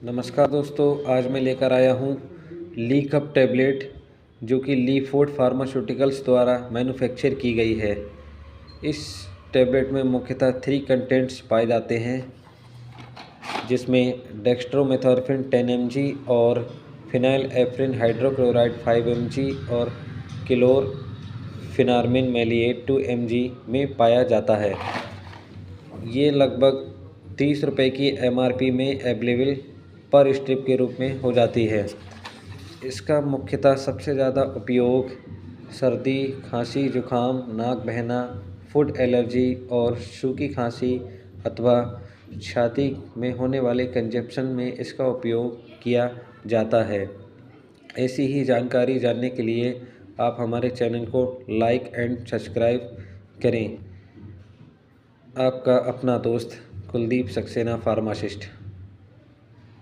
नमस्कार दोस्तों, आज मैं लेकर आया हूँ ली कप टैबलेट जो कि ली फूड फार्मास्यूटिकल्स द्वारा मैन्युफैक्चर की गई है। इस टैबलेट में मुख्यतः 3 कंटेंट्स पाए जाते हैं, जिसमें डेक्स्ट्रोमेथॉर्फिन 10 mg और फिनाइलएफ्रिन हाइड्रोक्लोराइड 5 mg और क्लोरफेनार्मिन मैलिएट 2 mg में पाया जाता है। ये लगभग 30 रुपये की MRP में अवेलेबल पर स्ट्रिप के रूप में हो जाती है। इसका मुख्यतः सबसे ज़्यादा उपयोग सर्दी, खांसी, जुखाम, नाक बहना, फूड एलर्जी और सूखी खांसी अथवा छाती में होने वाले कंजप्शन में इसका उपयोग किया जाता है। ऐसी ही जानकारी जानने के लिए आप हमारे चैनल को लाइक एंड सब्सक्राइब करें। आपका अपना दोस्त कुलदीप सक्सेना फार्मासिस्ट।